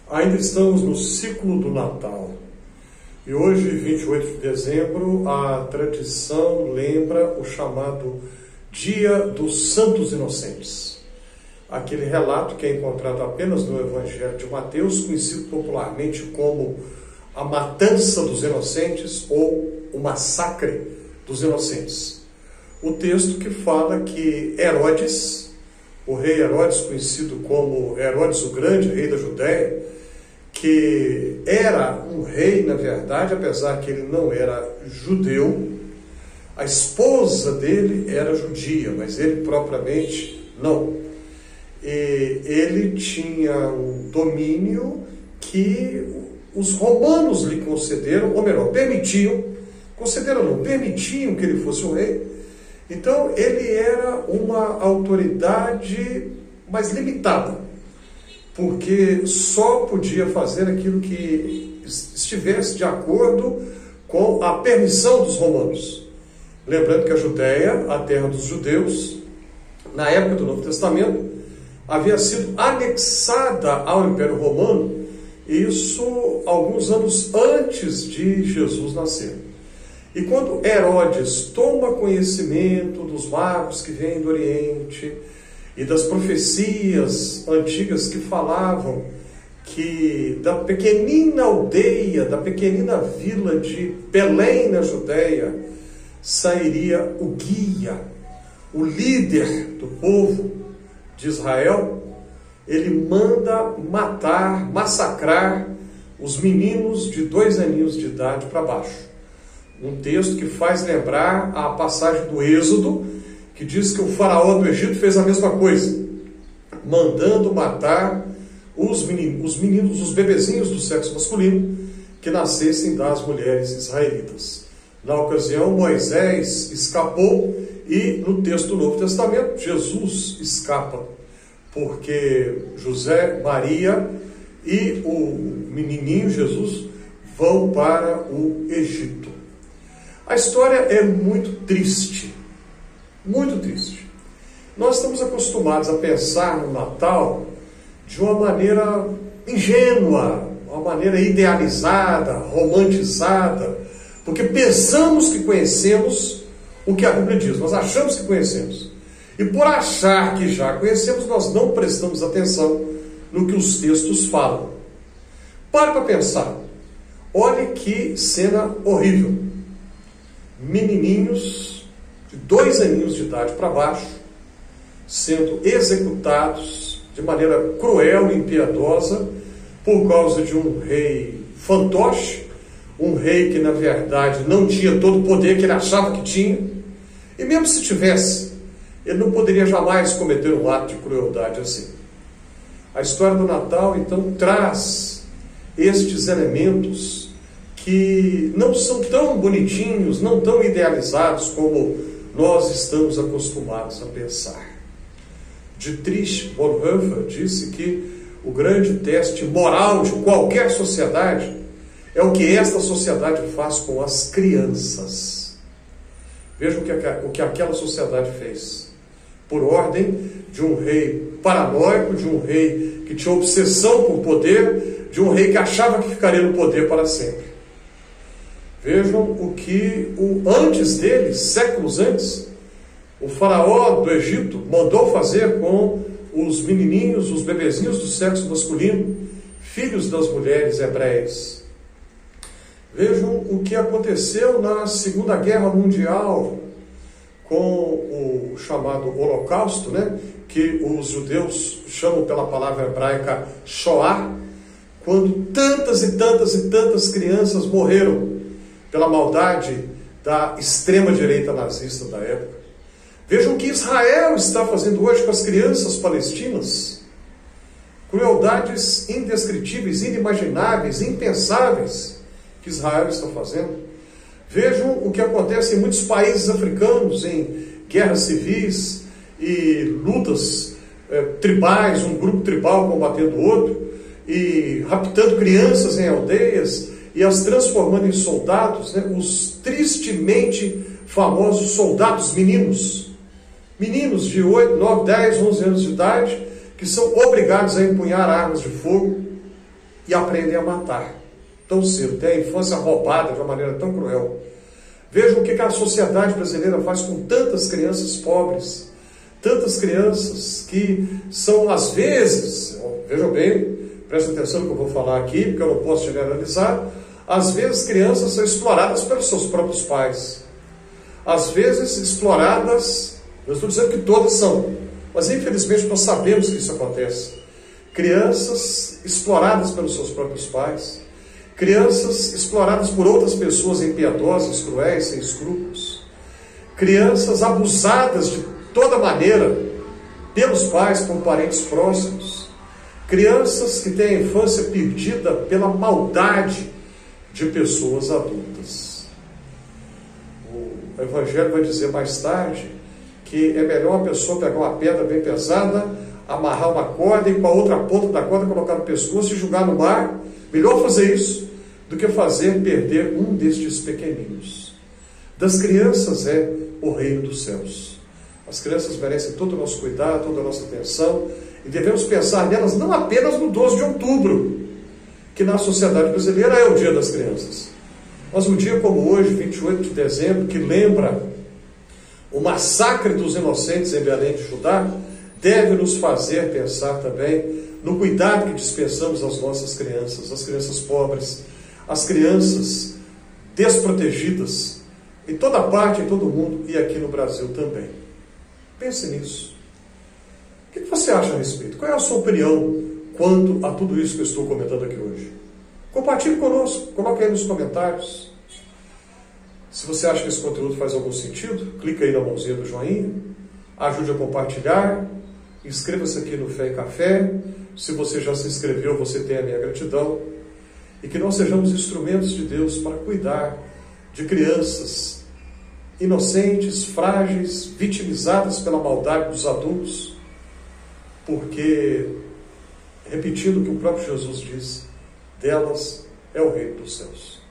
Ainda estamos no ciclo do Natal e hoje, 28 de dezembro, a tradição lembra o chamado Dia dos Santos Inocentes. Aquele relato que é encontrado apenas no Evangelho de Mateus, conhecido popularmente como a Matança dos Inocentes ou o Massacre dos Inocentes. O texto que fala que Herodes, o rei Herodes, conhecido como Herodes o Grande, rei da Judéia, que era um rei, na verdade, apesar que ele não era judeu, a esposa dele era judia, mas ele propriamente não. E ele tinha um domínio que os romanos lhe concederam, ou melhor, permitiam que ele fosse um rei. Então ele era uma autoridade mais limitada, porque só podia fazer aquilo que estivesse de acordo com a permissão dos romanos. Lembrando que a Judéia, a terra dos judeus, na época do Novo Testamento, havia sido anexada ao Império Romano, isso alguns anos antes de Jesus nascer. E quando Herodes toma conhecimento dos magos que vêm do Oriente e das profecias antigas que falavam que da pequenina aldeia, da pequenina vila de Belém, na Judéia, sairia o guia, o líder do povo de Israel, ele manda massacrar os meninos de 2 aninhos de idade para baixo. Um texto que faz lembrar a passagem do Êxodo, que diz que o faraó do Egito fez a mesma coisa, mandando matar os meninos, os bebezinhos do sexo masculino, que nascessem das mulheres israelitas. Na ocasião, Moisés escapou e, no texto do Novo Testamento, Jesus escapa, porque José, Maria e o menininho Jesus vão para o Egito. A história é muito triste, muito triste. Nós estamos acostumados a pensar no Natal de uma maneira ingênua, uma maneira idealizada, romantizada, porque pensamos que conhecemos o que a Bíblia diz, nós achamos que conhecemos. E por achar que já conhecemos, nós não prestamos atenção no que os textos falam. Pare para pensar. Olhe que cena horrível. Menininhos de 2 aninhos de idade para baixo, sendo executados de maneira cruel e impiedosa por causa de um rei fantoche, um rei que na verdade não tinha todo o poder que ele achava que tinha, e mesmo se tivesse, ele não poderia jamais cometer um ato de crueldade assim. A história do Natal então traz estes elementos que não são tão bonitinhos, não tão idealizados como nós estamos acostumados a pensar. Dietrich Bonhoeffer disse que o grande teste moral de qualquer sociedade é o que esta sociedade faz com as crianças. Vejam o que aquela sociedade fez. Por ordem de um rei paranoico, de um rei que tinha obsessão por poder, de um rei que achava que ficaria no poder para sempre. Vejam o que antes dele, séculos antes, o faraó do Egito mandou fazer com os menininhos, os bebezinhos do sexo masculino, filhos das mulheres hebreias. Vejam o que aconteceu na Segunda Guerra Mundial com o chamado Holocausto, que os judeus chamam pela palavra hebraica Shoah, quando tantas e tantas e tantas crianças morreram pela maldade da extrema-direita nazista da época. Vejam o que Israel está fazendo hoje com as crianças palestinas. Crueldades indescritíveis, inimagináveis, impensáveis que Israel está fazendo. Vejam o que acontece em muitos países africanos, em guerras civis e lutas tribais, um grupo tribal combatendo o outro, e raptando crianças em aldeias, e as transformando em soldados, os tristemente famosos soldados meninos de 8, 9, 10, 11 anos de idade, que são obrigados a empunhar armas de fogo e aprendem a matar tão cedo, tem a infância roubada de uma maneira tão cruel. Vejam o que a sociedade brasileira faz com tantas crianças pobres, tantas crianças que são, às vezes, vejam bem, presta atenção no que eu vou falar aqui, porque eu não posso generalizar, às vezes crianças são exploradas pelos seus próprios pais. Às vezes exploradas, eu estou dizendo que todas são, mas infelizmente nós sabemos que isso acontece. Crianças exploradas pelos seus próprios pais, crianças exploradas por outras pessoas impiedosas, cruéis, sem escrúpulos, crianças abusadas de toda maneira pelos pais, por parentes próximos, crianças que têm a infância perdida pela maldade de pessoas adultas. O Evangelho vai dizer mais tarde que é melhor a pessoa pegar uma pedra bem pesada, amarrar uma corda e com a outra ponta da corda colocar no pescoço e jogar no mar. Melhor fazer isso do que fazer perder um destes pequeninos. Das crianças é o reino dos céus. As crianças merecem todo o nosso cuidado, toda a nossa atenção, e devemos pensar nelas não apenas no 12 de outubro, que na sociedade brasileira é o Dia das Crianças, mas um dia como hoje, 28 de dezembro, que lembra o massacre dos inocentes em Belém de Judá, deve nos fazer pensar também no cuidado que dispensamos às nossas crianças, as crianças pobres, as crianças desprotegidas, em toda parte, em todo o mundo e aqui no Brasil também. Pense nisso. O que você acha a respeito? Qual é a sua opinião quanto a tudo isso que eu estou comentando aqui hoje? Compartilhe conosco, coloque aí nos comentários. Se você acha que esse conteúdo faz algum sentido, clica aí na mãozinha do joinha, ajude a compartilhar, inscreva-se aqui no Fé e Café. Se você já se inscreveu, você tem a minha gratidão. E que nós sejamos instrumentos de Deus para cuidar de crianças inocentes, frágeis, vitimizadas pela maldade dos adultos, porque, repetindo o que o próprio Jesus diz, delas é o reino dos céus.